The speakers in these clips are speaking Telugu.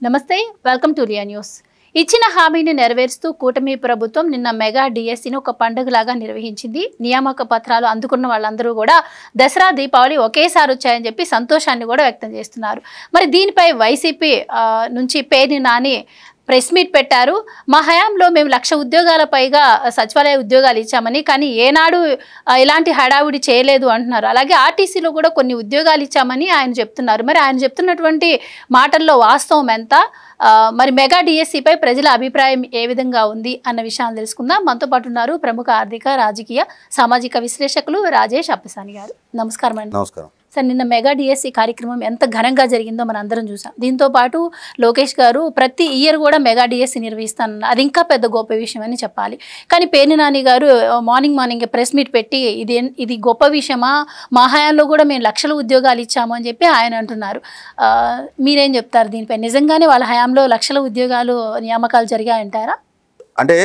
నమస్తే వెల్కమ్ టు రియా న్యూస్. ఇచ్చిన హామీని నెరవేరుస్తూ కూటమి ప్రభుత్వం నిన్న మెగా డిఎస్సిని ఒక పండుగలాగా నిర్వహించింది. నియామక పత్రాలు అందుకున్న వాళ్ళందరూ కూడా దసరా దీపావళి ఒకేసారి వచ్చాయని చెప్పి సంతోషాన్ని కూడా వ్యక్తం చేస్తున్నారు. మరి దీనిపై వైసీపీ నుంచి పేర్ని నాని ప్రెస్ మీట్ పెట్టారు. మా హయాంలో మేము 1,00,000 ఉద్యోగాల పైగా సచివాలయ ఉద్యోగాలు ఇచ్చామని, కానీ ఏనాడు ఇలాంటి హడావుడి చేయలేదు అంటున్నారు. అలాగే ఆర్టీసీలో కూడా కొన్ని ఉద్యోగాలు ఇచ్చామని ఆయన చెప్తున్నారు. మరి ఆయన చెప్తున్నటువంటి మాటల్లో వాస్తవం ఎంత, మరి మెగా డిఎస్సిపై ప్రజల అభిప్రాయం ఏ విధంగా ఉంది అన్న విషయాలు తెలుసుకుందాం. మనతో పాటు ఉన్నారు ప్రముఖ ఆర్థిక, రాజకీయ, సామాజిక విశ్లేషకులు రాజేష్ అప్పసాని గారు. నమస్కారం అండి. నమస్కారం సార్, నిన్న మెగా డిఎస్సి కార్యక్రమం ఎంత ఘనంగా జరిగిందో మనం అందరం చూసాం. దీంతో పాటు లోకేష్ గారు ప్రతి ఇయర్ కూడా మెగా డిఎస్సి నిర్వహిస్తానన్నారు. అది ఇంకా పెద్ద గొప్ప విషయం అని చెప్పాలి. కానీ పేర్ని నాని గారు మార్నింగ్ ప్రెస్ మీట్ పెట్టి ఇది గొప్ప విషయమా, మా హయాంలో కూడా మేము 1,00,000 ఉద్యోగాలు ఇచ్చాము అని చెప్పి ఆయన అంటున్నారు. మీరేం చెప్తారు దీనిపై? నిజంగానే వాళ్ళ హయాంలో 1,00,000 ఉద్యోగాలు నియామకాలు జరిగాయంటారా? అంటే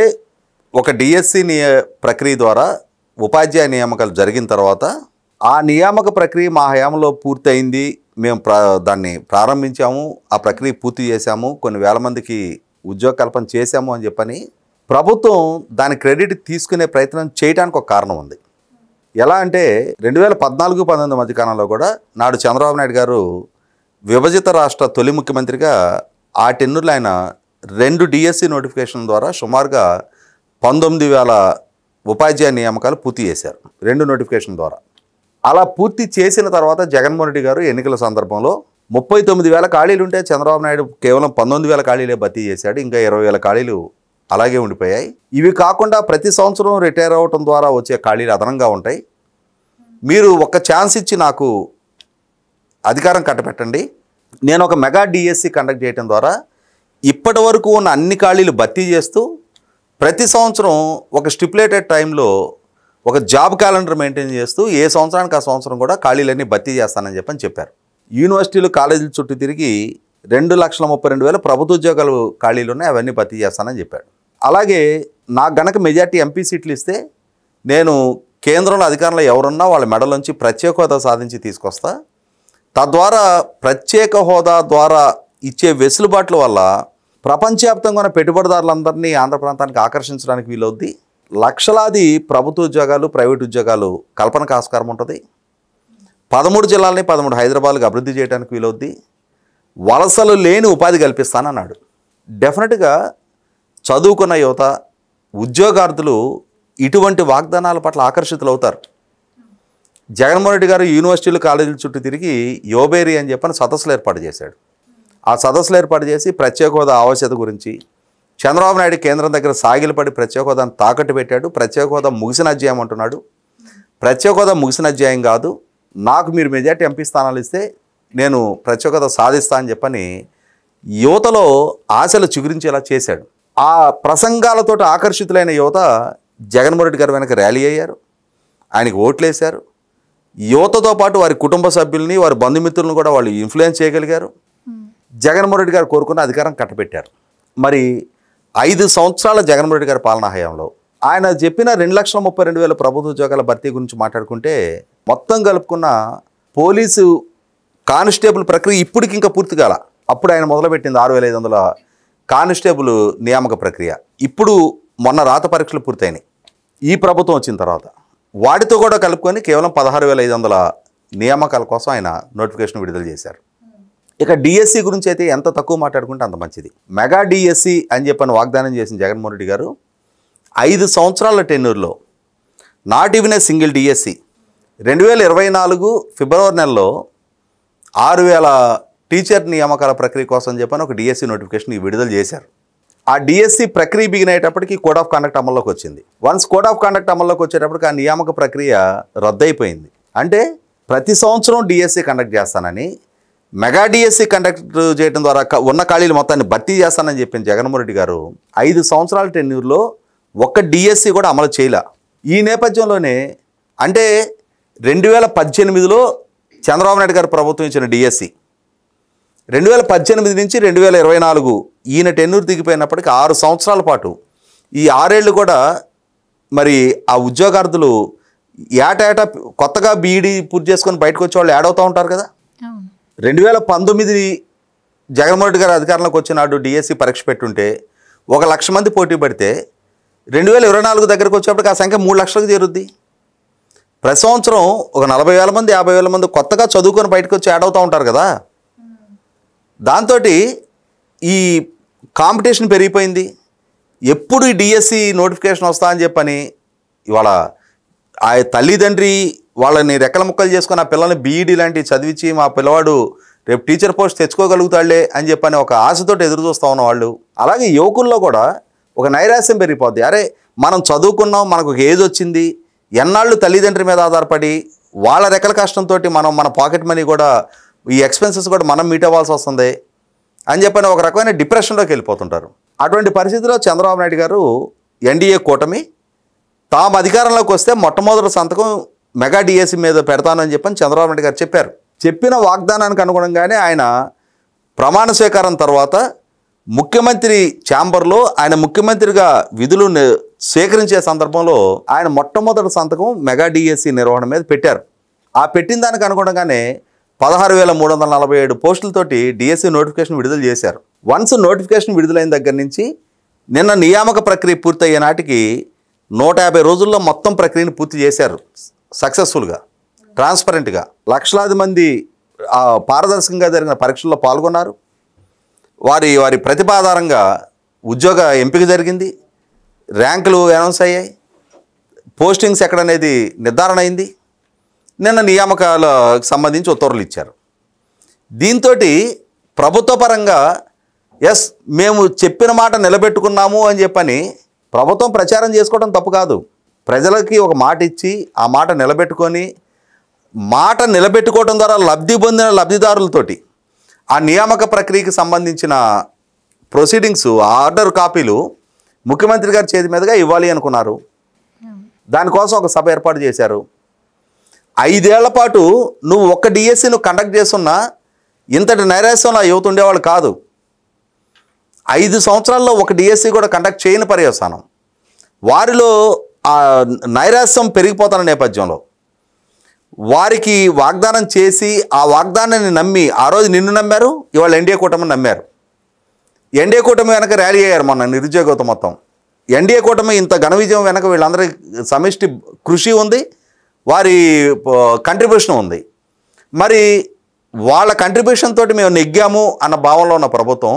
ఒక డిఎస్సి ప్రక్రియ ద్వారా ఉపాధ్యాయ నియామకాలు జరిగిన తర్వాత ఆ నియామక ప్రక్రియ మా హయాంలో పూర్తయింది, మేము దాన్ని ప్రారంభించాము, ఆ ప్రక్రియ పూర్తి చేశాము, కొన్ని వేల మందికి ఉద్యోగ కల్పన చేశాము అని చెప్పని ప్రభుత్వం దాని క్రెడిట్ తీసుకునే ప్రయత్నం చేయడానికి ఒక కారణం ఉంది. ఎలా అంటే 2014-19 మధ్యకాలంలో కూడా నాడు చంద్రబాబు నాయుడు గారు విభజిత రాష్ట్ర తొలి ముఖ్యమంత్రిగా ఆ టెన్నుర్లో ఆయన 2 డిఎస్సి నోటిఫికేషన్ ద్వారా సుమారుగా 19,000 ఉపాధ్యాయ నియామకాలు పూర్తి చేశారు 2 నోటిఫికేషన్ ద్వారా. అలా పూర్తి చేసిన తర్వాత జగన్మోహన్ రెడ్డి గారు ఎన్నికల సందర్భంలో 39,000 ఖాళీలు ఉంటే చంద్రబాబు నాయుడు కేవలం 19,000 ఖాళీలే భర్తీ చేశాడు. ఇంకా 20,000 ఖాళీలు అలాగే ఉండిపోయాయి. ఇవి కాకుండా ప్రతి సంవత్సరం రిటైర్ అవ్వటం ద్వారా వచ్చే ఖాళీలు అదనంగా ఉంటాయి. మీరు ఒక ఛాన్స్ ఇచ్చి నాకు అధికారం కట్టబెట్టండి, నేను ఒక మెగా డిఎస్సి కండక్ట్ చేయడం ద్వారా ఇప్పటి వరకు ఉన్న అన్ని ఖాళీలు భర్తీ చేస్తూ ప్రతి సంవత్సరం ఒక స్టిపులేటెడ్ టైంలో ఒక జాబ్ క్యాలెండర్ మెయింటైన్ చేస్తూ ఏ సంవత్సరానికి ఆ సంవత్సరం కూడా ఖాళీలన్నీ భర్తీ చేస్తానని చెప్పారు. యూనివర్సిటీలు, కాలేజీల చుట్టూ తిరిగి 2,32,000 ప్రభుత్వ ఉద్యోగాలు ఖాళీలు ఉన్నాయి, అవన్నీ భర్తీ చేస్తానని చెప్పాడు. అలాగే నాకు గనక మెజార్టీ ఎంపీ సీట్లు ఇస్తే నేను కేంద్రంలో అధికారంలో ఎవరున్నా వాళ్ళ మెడలోంచి ప్రత్యేక హోదా సాధించి తీసుకొస్తా, తద్వారా ప్రత్యేక హోదా ద్వారా ఇచ్చే వెసులుబాట్ల వల్ల ప్రపంచవ్యాప్తంగా ఉన్న పెట్టుబడిదారులందరినీ ఆంధ్ర ప్రాంతానికి ఆకర్షించడానికి వీలవుద్ది, లక్షలాది ప్రభుత్వ ఉద్యోగాలు, ప్రైవేట్ ఉద్యోగాలు కల్పనకు ఆస్కారం ఉంటుంది, 13 జిల్లాలని 13 హైదరాబాద్కి అభివృద్ధి చేయడానికి వీలవుద్ది, వలసలు లేని ఉపాధి కల్పిస్తానన్నాడు. డెఫినెట్గా చదువుకున్న యువత, ఉద్యోగార్థులు ఇటువంటి వాగ్దానాల పట్ల ఆకర్షితులు అవుతారు. జగన్మోహన్ రెడ్డి గారు యూనివర్సిటీలు, కాలేజీల చుట్టూ తిరిగి యోబేరి అని చెప్పని సదస్సులు ఏర్పాటు చేశాడు. ఆ సదస్సులు ఏర్పాటు చేసి ప్రత్యేక హోదా ఆవశ్యకత గురించి, చంద్రబాబు నాయుడు కేంద్రం దగ్గర సాగిలపడి ప్రత్యేక హోదాను తాకట్టు పెట్టాడు, ప్రత్యేక హోదా ముగిసిన అధ్యాయం అంటున్నాడు. ప్రత్యేక హోదా ముగిసిన అధ్యాయం కాదు, నాకు మీరు మెజార్టీ ఎంపీ స్థానాలు ఇస్తే నేను ప్రత్యేక హోదా సాధిస్తా అని చెప్పని యువతలో ఆశలు చిగురించేలా చేశాడు. ఆ ప్రసంగాలతో ఆకర్షితులైన యువత జగన్మోహన్ రెడ్డి గారి వెనక ర్యాలీ అయ్యారు, ఆయనకి ఓట్లేశారు. యువతతో పాటు వారి కుటుంబ సభ్యుల్ని, వారి బంధుమిత్రులను కూడా వాళ్ళు ఇన్ఫ్లుయెన్స్ చేయగలిగారు. జగన్మోహన్ రెడ్డి గారు కోరుకున్న అధికారం కట్టబెట్టారు. మరి 5 సంవత్సరాల జగన్మోహన్ రెడ్డి గారి పాలనా హయాంలో ఆయన చెప్పిన 2,32,000 ప్రభుత్వ ఉద్యోగాల భర్తీ గురించి మాట్లాడుకుంటే మొత్తం కలుపుకున్న పోలీసు కానిస్టేబుల్ ప్రక్రియ ఇప్పటికి ఇంకా పూర్తి కాల. అప్పుడు ఆయన మొదలుపెట్టింది 6,500 కానిస్టేబుల్ నియామక ప్రక్రియ. ఇప్పుడు మొన్న రాత పరీక్షలు పూర్తయినాయి ఈ ప్రభుత్వం వచ్చిన తర్వాత. వాటితో కూడా కలుపుకొని కేవలం 16,500 నియామకాల కోసం ఆయన నోటిఫికేషన్ విడుదల చేశారు. ఇక డిఎస్సి గురించి అయితే ఎంత తక్కువ మాట్లాడుకుంటే అంత మంచిది. మెగా డిఎస్సి అని చెప్పని వాగ్దానం చేసిన జగన్మోహన్ రెడ్డి గారు 5 సంవత్సరాల టెన్యూర్లో not even a single DSC 2024 ఫిబ్రవరి నెలలో 6,000 టీచర్ నియామకాల ప్రక్రియ కోసం చెప్పని ఒక డిఎస్సి నోటిఫికేషన్ విడుదల చేశారు. ఆ డిఎస్సి ప్రక్రియ బిగిన్ అయ్యేటప్పటికి కోడ్ ఆఫ్ కండక్ట్ అమల్లోకి వచ్చింది. వన్స్ కోడ్ ఆఫ్ కండక్ట్ అమల్లోకి వచ్చేటప్పటికి ఆ నియామక ప్రక్రియ రద్దయిపోయింది. అంటే ప్రతి సంవత్సరం డిఎస్సి కండక్ట్ చేస్తానని, మెగా డిఎస్సి కండక్ట్ చేయడం ద్వారా ఉన్న ఖాళీలు మొత్తాన్ని భర్తీ చేస్తానని చెప్పిన జగన్మోహన్ రెడ్డి గారు 5 సంవత్సరాల టెన్యూర్లో ఒక్క డిఎస్సి కూడా అమలు చేయలే. ఈ నేపథ్యంలోనే అంటే 2018లో చంద్రబాబు నాయుడు గారు ప్రభుత్వం ఇచ్చిన డిఎస్సి 2018 నుంచి 2024 ఈయన టెన్యూర్ దిగిపోయినప్పటికీ 6 సంవత్సరాల పాటు ఈ 6 ఏళ్ళు కూడా మరి ఆ ఉద్యోగార్థులు ఏటా కొత్తగా బీఈడీ పూర్తి చేసుకొని బయటకు వచ్చే వాళ్ళు యాడ్ అవుతూ ఉంటారు కదా. 2019 జగన్మోహన్ రెడ్డి గారు అధికారంలోకి వచ్చినాడు డిఎస్సి పరీక్ష పెట్టుంటే 1,00,000 మంది పోటీ పడితే 2024 దగ్గరకు వచ్చేప్పటికి ఆ సంఖ్య 3 లక్షలకు చేరుద్ది. ప్రతి సంవత్సరం ఒక 40,000 మంది 50,000 మంది కొత్తగా చదువుకొని బయటకు వచ్చి యాడ్ అవుతూ ఉంటారు కదా. దాంతో ఈ కాంపిటీషన్ పెరిగిపోయింది. ఎప్పుడు ఈ డిఎస్సి నోటిఫికేషన్ వస్తా అని చెప్పని ఇవాళ ఆ తల్లిదండ్రి వాళ్ళని రెక్కల ముక్కలు చేసుకొని ఆ పిల్లల్ని బీఈడీ లాంటివి చదివించి మా పిల్లవాడు రేపు టీచర్ పోస్ట్ తెచ్చుకోగలుగుతాడులే అని చెప్పని ఒక ఆశతోటి ఎదురు చూస్తూ ఉన్న వాళ్ళు. అలాగే యువకుల్లో కూడా ఒక నైరాశ్యం పెరిగిపోద్ది. అరే మనం చదువుకున్నాం, మనకు ఒక ఏజ్ వచ్చింది, ఎన్నాళ్ళు తల్లిదండ్రి మీద ఆధారపడి వాళ్ళ రెక్కల కష్టంతో మన పాకెట్ మనీ కూడా ఈ ఎక్స్పెన్సెస్ కూడా మనం మీట్ అవ్వాల్సి వస్తుంది అని చెప్పని ఒక రకమైన డిప్రెషన్లోకి వెళ్ళిపోతుంటారు. అటువంటి పరిస్థితిలో చంద్రబాబు నాయుడు గారు ఎన్డీఏ కూటమి తాము అధికారంలోకి వస్తే మొట్టమొదటి సంతకం మెగా డిఎస్సి మీద పెడతానని చెప్పని చంద్రబాబు నాయుడు గారు చెప్పారు. చెప్పిన వాగ్దానానికి అనుగుణంగానే ఆయన ప్రమాణ స్వీకారం తర్వాత ముఖ్యమంత్రి ఛాంబర్లో ఆయన ముఖ్యమంత్రిగా విధులు స్వీకరించే సందర్భంలో ఆయన మొట్టమొదటి సంతకం మెగా డిఎస్సి నిర్వహణ మీద పెట్టారు. ఆ పెట్టిన దానికి అనుగుణంగానే 16,347 పోస్టులతోటి డిఎస్సి నోటిఫికేషన్ విడుదల చేశారు. వన్స్ నోటిఫికేషన్ విడుదలైన దగ్గర నుంచి నిన్న నియామక ప్రక్రియ పూర్తయ్యే నాటికి 150 రోజుల్లో మొత్తం ప్రక్రియను పూర్తి చేశారు. సక్సెస్ఫుల్గా, ట్రాన్స్పరెంట్గా లక్షలాది మంది పారదర్శకంగా జరిగిన పరీక్షల్లో పాల్గొన్నారు. వారి ప్రతిభ ఆధారంగా ఉద్యోగ ఎంపిక జరిగింది, ర్యాంకులు అనౌన్స్ అయ్యాయి, పోస్టింగ్స్ ఎక్కడనేది నిర్ధారణ అయింది. నిన్న నియామకాలకు సంబంధించి ఉత్తర్వులు ఇచ్చారు. దీంతో ప్రభుత్వ పరంగా ఎస్ మేము చెప్పిన మాట నిలబెట్టుకున్నాము అని చెప్పని ప్రభుత్వం ప్రచారం చేసుకోవడం తప్పు కాదు. ప్రజలకి ఒక మాట ఇచ్చి ఆ మాట నిలబెట్టుకోవడం ద్వారా లబ్ధి పొందిన లబ్ధిదారులతోటి ఆ నియామక ప్రక్రియకి సంబంధించిన ప్రొసీడింగ్స్ ఆర్డర్ కాపీలు ముఖ్యమంత్రి గారి చేతి మీదుగా ఇవ్వాలి అనుకున్నారు. దానికోసం ఒక సభ ఏర్పాటు చేశారు. 5 ఏళ్ల పాటు నువ్వు ఒక్క డిఎస్సిను కండక్ట్ చేస్తున్నా ఇంతటి నైరాశ్యంలో యువత ఉండేవాళ్ళు కాదు. 5 సంవత్సరాల్లో ఒక డిఎస్సి కూడా కండక్ట్ చేయని పర్యవసానం. వారిలో ఆ నైరాశ్యం పెరిగిపోతున్న నేపథ్యంలో వారికి వాగ్దానం చేసి ఆ వాగ్దానాన్ని నమ్మి ఆ రోజు నిన్ను నమ్మారు, ఇవాళ ఎన్డీఏ కూటమిని నమ్మారు. ఎన్డీఏ కూటమి వెనక ర్యాలీ అయ్యారు మొన్న నిరుద్యోగత మొత్తం. ఎన్డీఏ కూటమి ఇంత ఘన విజయం వెనక వీళ్ళందరి సమిష్టి కృషి ఉంది, వారి కంట్రిబ్యూషన్ ఉంది. మరి వాళ్ళ కంట్రిబ్యూషన్ తోటి మేము నెగ్గాము అన్న భావంలో ఉన్న ప్రభుత్వం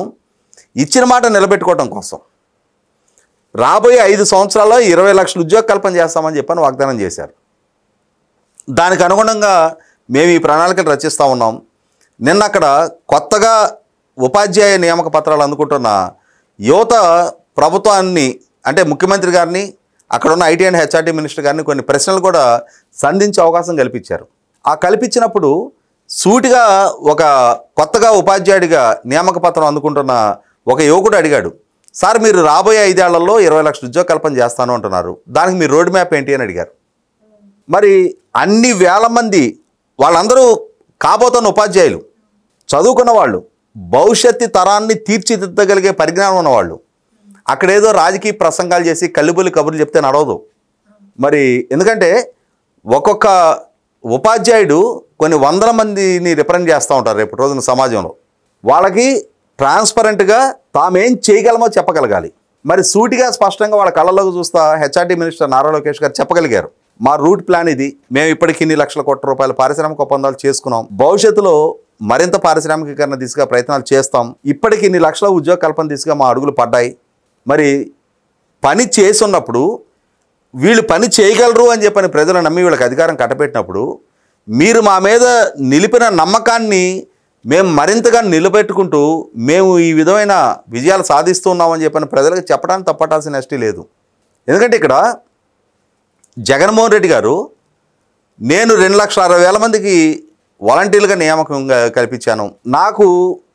ఇచ్చిన మాట నిలబెట్టుకోవడం కోసం రాబోయే 5 సంవత్సరాల్లో 20 లక్షల ఉద్యోగ కల్పన చేస్తామని చెప్పని వాగ్దానం చేశారు. దానికి అనుగుణంగా మేము ఈ ప్రణాళికలు రచిస్తూ ఉన్నాం. నిన్న అక్కడ కొత్తగా ఉపాధ్యాయ నియామక పత్రాలు అందుకుంటున్న యువత ప్రభుత్వాన్ని అంటే ముఖ్యమంత్రి గారిని అక్కడ ఉన్న ఐటీ అండ్ హెచ్ఆర్టీ మినిస్టర్ గారిని కొన్ని ప్రశ్నలు కూడా సంధించే అవకాశం కల్పించారు. ఆ కల్పించినప్పుడు సూటిగా ఒక కొత్తగా ఉపాధ్యాయుడిగా నియామక పత్రం అందుకుంటున్న ఒక యువకుడు అడిగాడు, సార్ మీరు రాబోయే 5 ఏళ్లలో 20 లక్షల ఉద్యోగ కల్పన చేస్తాను అంటున్నారు, దానికి మీ రోడ్ మ్యాప్ ఏంటి అని అడిగారు. మరి అన్ని వేల మంది వాళ్ళందరూ కాబోతున్న ఉపాధ్యాయులు, చదువుకున్న వాళ్ళు, భవిష్యత్తు తరాన్ని తీర్చిదిద్దగలిగే పరిజ్ఞానం ఉన్నవాళ్ళు. అక్కడేదో రాజకీయ ప్రసంగాలు చేసి కల్లిబుల్లి కబుర్లు చెప్తే నడవదు. మరి ఎందుకంటే ఒక్కొక్క ఉపాధ్యాయుడు కొన్ని వందల మందిని రిప్రజెంట్ చేస్తూ ఉంటారు రేపు రోజున సమాజంలో. వాళ్ళకి ట్రాన్స్పరెంట్గా తామేం చేయగలమో చెప్పగలగాలి. మరి సూటిగా స్పష్టంగా వాళ్ళ కళ్ళలోకి చూస్తా హెచ్ఆర్టీ మినిస్టర్ నారా లోకేష్ గారు చెప్పగలిగారు, మా రూట్ ప్లాన్ ఇది, మేము ఇప్పటికి ఇన్ని లక్షల కోట్ల రూపాయల పారిశ్రామిక ఒప్పందాలు చేసుకున్నాం, భవిష్యత్తులో మరింత పారిశ్రామికీకరణ దిశగా ప్రయత్నాలు చేస్తాం, ఇప్పటికి ఇన్ని లక్షల ఉద్యోగ కల్పన దిశగా మా అడుగులు పడ్డాయి. మరి పని చేసున్నప్పుడు వీళ్ళు పని చేయగలరు అని చెప్పని ప్రజలు నమ్మి వీళ్ళకి అధికారం కట్టబెట్టినప్పుడు మీరు మా మీద నిలిపిన నమ్మకాన్ని మేము మరింతగా నిలబెట్టుకుంటూ మేము ఈ విధమైన విజయాలు సాధిస్తున్నామని చెప్పని ప్రజలకు చెప్పడానికి తప్పటాల్సిన నెస్టీ లేదు. ఎందుకంటే ఇక్కడ జగన్మోహన్ రెడ్డి గారు నేను 2,60,000 మందికి వాలంటీర్లుగా నియామకం కల్పించాను, నాకు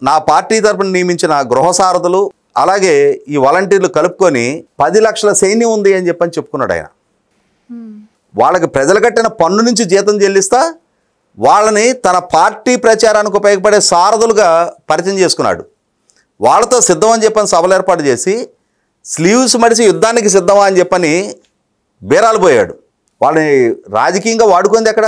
నా పార్టీ తరపున నియమించిన గృహ సారథులు అలాగే ఈ వాలంటీర్లు కలుపుకొని 10 లక్షల సైన్యం ఉంది అని చెప్పని చెప్పుకున్నాడు ఆయన. వాళ్ళకి ప్రజలు కట్టిన పన్ను నుంచి జీతం చెల్లిస్తా వాళ్ళని తన పార్టీ ప్రచారానికి ఉపయోగపడే సారథులుగా పరిచయం చేసుకున్నాడు. వాళ్ళతో సిద్ధం అని చెప్పని సభలు ఏర్పాటు చేసి స్లీవ్స్ మడిసి యుద్ధానికి సిద్ధమా అని చెప్పని బేరాలు పోయాడు. వాళ్ళని రాజకీయంగా వాడుకుంది ఎక్కడ?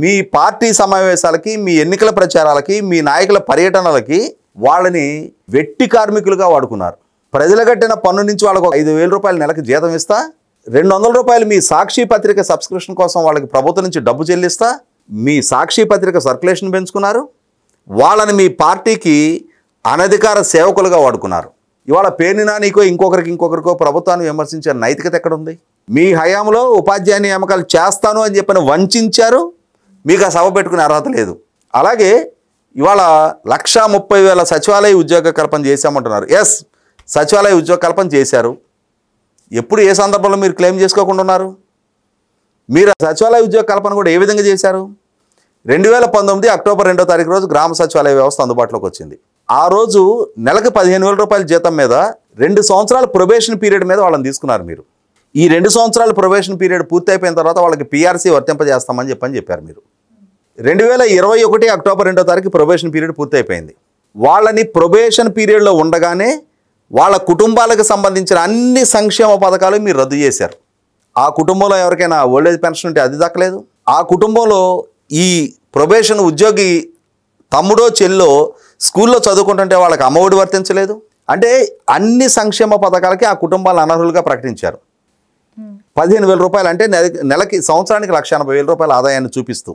మీ పార్టీ సమావేశాలకి, మీ ఎన్నికల ప్రచారాలకి, మీ నాయకుల పర్యటనలకి వాళ్ళని వెట్టి కార్మికులుగా వాడుకున్నారు. ప్రజలు కట్టిన పన్ను నుంచి వాళ్ళకు 5,000 రూపాయలు నెలకు జీతం ఇస్తా, 200 రూపాయలు మీ సాక్షి పత్రిక సబ్స్క్రిప్షన్ కోసం వాళ్ళకి ప్రభుత్వం నుంచి డబ్బు చెల్లిస్తా, మీ సాక్షి పత్రిక సర్క్యులేషన్ పెంచుకున్నారు. వాళ్ళని మీ పార్టీకి అనధికార సేవకులుగా వాడుకున్నారు. ఇవాళ పేరుని నానికో ఇంకొకరికో ప్రభుత్వాన్ని విమర్శించే నైతికత ఎక్కడుంది? మీ హయాంలో ఉపాధ్యాయ నియామకాలు చేస్తాను అని చెప్పని వంచారు. మీకు ఆ సభ పెట్టుకునే అర్హత లేదు. అలాగే ఇవాళ 1,30,000 సచివాలయ ఉద్యోగ కల్పన చేశామంటున్నారు. ఎస్, సచివాలయ ఉద్యోగ కల్పన చేశారు. ఎప్పుడు ఏ సందర్భంలో మీరు క్లెయిమ్ చేసుకోకుండా ఉన్నారు? మీరు సచివాలయ ఉద్యోగ కల్పన కూడా ఏ విధంగా చేశారు? 2019 అక్టోబర్ 2వ తారీఖు రోజు గ్రామ సచివాలయ వ్యవస్థ అందుబాటులోకి వచ్చింది. ఆ రోజు నెలకు 15,000 రూపాయల జీతం మీద 2 సంవత్సరాల ప్రొబేషన్ పీరియడ్ మీద వాళ్ళని తీసుకున్నారు. మీరు ఈ 2 సంవత్సరాల ప్రొబేషన్ పీరియడ్ పూర్తి అయిపోయిన తర్వాత వాళ్ళకి PRC వర్తింపజేస్తామని చెప్పారు. మీరు 2021 అక్టోబర్ 2వ తారీఖు ప్రొబేషన్ పీరియడ్ పూర్తి అయిపోయింది. వాళ్ళని ప్రొబేషన్ పీరియడ్లో ఉండగానే వాళ్ళ కుటుంబాలకు సంబంధించిన అన్ని సంక్షేమ పథకాలు మీరు రద్దు చేశారు. ఆ కుటుంబంలో ఎవరికైనా ఓల్డేజ్ పెన్షన్ ఉంటే అది దక్కలేదు. ఆ కుటుంబంలో ఈ ప్రొబేషన్ ఉద్యోగి తమ్ముడో చెల్లో స్కూల్లో చదువుకుంటుంటే వాళ్ళకి అమ్మఒడి వర్తించలేదు. అంటే అన్ని సంక్షేమ పథకాలకి ఆ కుటుంబాలను అనర్హులుగా ప్రకటించారు. 15,000 రూపాయలు అంటే నెలకి సంవత్సరానికి 1,80,000 రూపాయల ఆదాయాన్ని చూపిస్తూ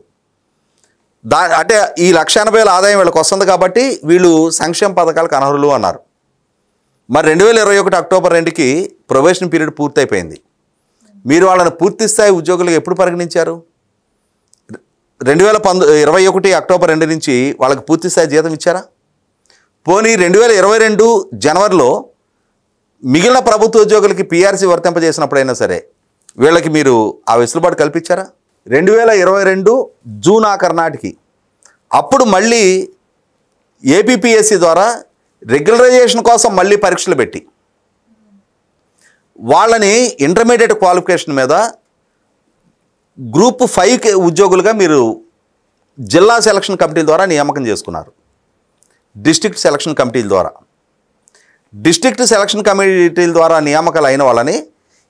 అంటే ఈ 1,80,000 ఆదాయం వీళ్ళకి వస్తుంది కాబట్టి వీళ్ళు సంక్షేమ పథకాలకు అనర్హులు అన్నారు. మరి 2021 అక్టోబర్ 2కి ప్రొబేషన్ పీరియడ్ పూర్తయిపోయింది. మీరు వాళ్ళని పూర్తి స్థాయి ఉద్యోగులుగా ఎప్పుడు పరిగణించారు? 2021 అక్టోబర్ 2 నుంచి వాళ్ళకి పూర్తి స్థాయి జీతం ఇచ్చారా? పోనీ 2022 జనవరిలో మిగిలిన ప్రభుత్వ ఉద్యోగులకి PRC వర్తింపజేసినప్పుడైనా సరే వీళ్ళకి మీరు ఆ వెసులుబాటు కల్పించారా? 2022 జూన్ ఆఖరు నాటికి అప్పుడు మళ్ళీ APPSC ద్వారా రెగ్యులరైజేషన్ కోసం మళ్ళీ పరీక్షలు పెట్టి వాళ్ళని ఇంటర్మీడియట్ క్వాలిఫికేషన్ మీద గ్రూప్ 5 ఉద్యోగులుగా మీరు జిల్లా సెలక్షన్ కమిటీల ద్వారా నియామకం చేసుకున్నారు. డిస్ట్రిక్ట్ సెలక్షన్ కమిటీల ద్వారా నియామకాలు అయిన వాళ్ళని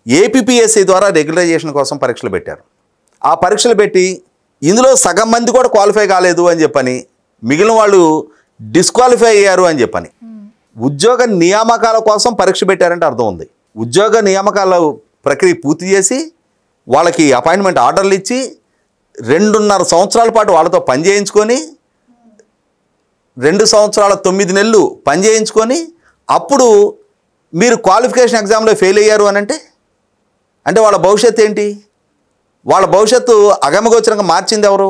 APPSC ద్వారా రెగ్యులరైజేషన్ కోసం పరీక్షలు పెట్టారు. ఆ పరీక్షలు పెట్టి ఇందులో సగం మంది కూడా క్వాలిఫై కాలేదు అని చెప్పని, మిగిలిన వాళ్ళు డిస్క్వాలిఫై అయ్యారు అని చెప్పని ఉద్యోగ నియామకాల కోసం పరీక్ష పెట్టారంటే అర్థం ఉంది. ఉద్యోగ నియామకాల ప్రక్రియ పూర్తి చేసి వాళ్ళకి అపాయింట్మెంట్ ఆర్డర్లు ఇచ్చి 2.5 సంవత్సరాల పాటు వాళ్ళతో పని చేయించుకొని 2 సంవత్సరాల 9 నెలలు పని చేయించుకొని అప్పుడు మీరు క్వాలిఫికేషన్ ఎగ్జామ్లో ఫెయిల్ అయ్యారు అని అంటే వాళ్ళ భవిష్యత్తు ఏంటి? వాళ్ళ భవిష్యత్తు అగమగోచరంగా మార్చింది ఎవరు?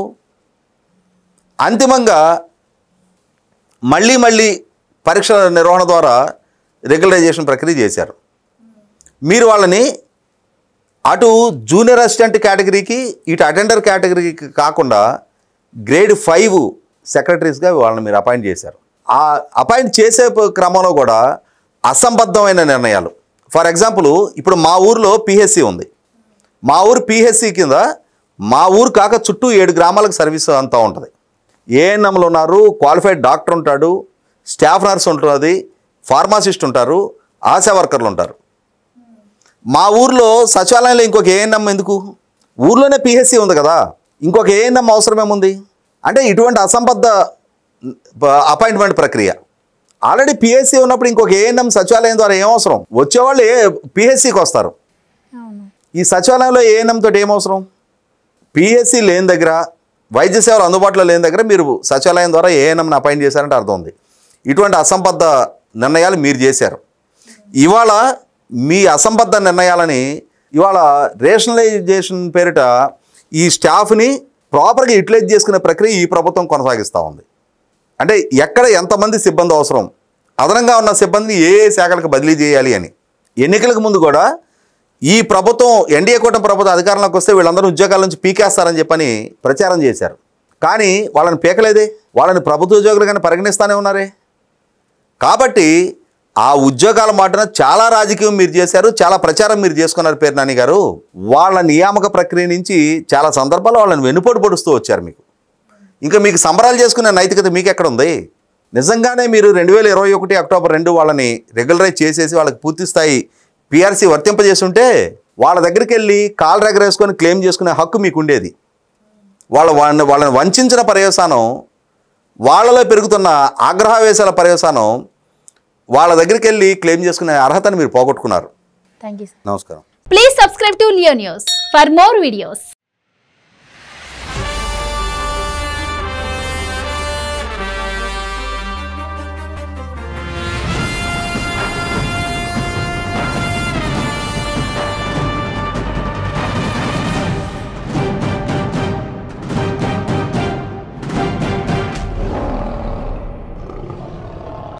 అంతిమంగా మళ్ళీ పరీక్షల నిర్వహణ ద్వారా రెగ్యులరైజేషన్ ప్రక్రియ చేశారు. మీరు వాళ్ళని అటు జూనియర్ అసిస్టెంట్ కేటగిరీకి ఇటు అటెండర్ కేటగిరీకి కాకుండా గ్రేడ్ 5 సెక్రటరీస్గా వాళ్ళని మీరు అపాయింట్ చేశారు. ఆ అపాయింట్ చేసే క్రమంలో కూడా అసంబద్ధమైన నిర్ణయాలు. ఫర్ ఎగ్జాంపుల్, ఇప్పుడు మా ఊరిలో PHC ఉంది. మా ఊరు PHC కింద మా ఊరు కాక చుట్టూ 7 గ్రామాలకు సర్వీస్ అంతా ఉంటుంది. ANMలు ఉన్నారు, క్వాలిఫైడ్ డాక్టర్ ఉంటాడు, స్టాఫ్ నర్స్ ఉంటుంది, ఫార్మాసిస్ట్ ఉంటారు, ఆశా వర్కర్లు ఉంటారు. మా ఊర్లో సచివాలయంలో ఇంకొక ANM ఎందుకు? ఊర్లోనే PHC ఉంది కదా, ఇంకొక ANM అవసరం ఏముంది? అంటే ఇటువంటి అసంబద్ధ అపాయింట్మెంట్ ప్రక్రియ. ఆల్రెడీ PHC ఉన్నప్పుడు ఇంకొక ANM సచివాలయం ద్వారా ఏం అవసరం? వచ్చేవాళ్ళు PHCకి వస్తారు. ఈ సచివాలయంలో ANM తోటి ఏమవసరం? PHC లేని దగ్గర, వైద్య సేవలు అందుబాటులో లేని దగ్గర మీరు సచివాలయం ద్వారా ANMని అపాయింట్ చేశారంటే అర్థం ఉంది. ఇటువంటి అసంబద్ధ నిర్ణయాలు మీరు చేశారు. ఇవాళ మీ అసంబద్ధ నిర్ణయాలని ఇవాళ రేషనలైజేషన్ పేరిట ఈ స్టాఫ్ని ప్రాపర్గా యూటిలైజ్ చేసుకునే ప్రక్రియ ఈ ప్రభుత్వం కొనసాగిస్తూ ఉంది. అంటే ఎక్కడ ఎంతమంది సిబ్బంది అవసరం, అదనంగా ఉన్న సిబ్బందిని ఏ శాఖలకు బదిలీ చేయాలి అని. ఎన్నికలకు ముందు కూడా ఈ ప్రభుత్వం NDA కూటమి ప్రభుత్వం అధికారంలోకి వస్తే వీళ్ళందరూ ఉద్యోగాల నుంచి పీకేస్తారని చెప్పని ప్రచారం చేశారు. కానీ వాళ్ళని పీకలేదే, వాళ్ళని ప్రభుత్వ ఉద్యోగులుగానే పరిగణిస్తూనే ఉన్నారే. కాబట్టి ఆ ఉద్యోగాల మాటన చాలా రాజకీయం మీరు చేశారు, చాలా ప్రచారం మీరు చేసుకున్నారు పేరు నాని గారు. వాళ్ళ నియామక ప్రక్రియ నుంచి చాలా సందర్భాల్లో వాళ్ళని వెనుపోటు పొడుస్తూ వచ్చారు. ఇంకా మీకు సంబరాలు చేసుకునే నైతికత మీకు ఎక్కడ ఉంది? నిజంగానే మీరు 2021 అక్టోబర్ 2 వాళ్ళని రెగ్యులరైజ్ చేసేసి వాళ్ళకి పూర్తి స్థాయి PRC వర్తింపజేసి ఉంటే వాళ్ళ దగ్గరికి వెళ్ళి కాలు రెగరేసుకొని క్లెయిమ్ చేసుకునే హక్కు మీకు ఉండేది. వాళ్ళని వంచిన పర్యవసానం వాళ్ళలో పెరుగుతున్న ఆగ్రహావేశాల పర్యవసానం వాళ్ళ దగ్గరికి వెళ్ళి క్లెయిమ్ చేసుకునే అర్హతను మీరు పోగొట్టుకున్నారు. Thank you. నమస్కారం. Please subscribe to Leo News for more videos.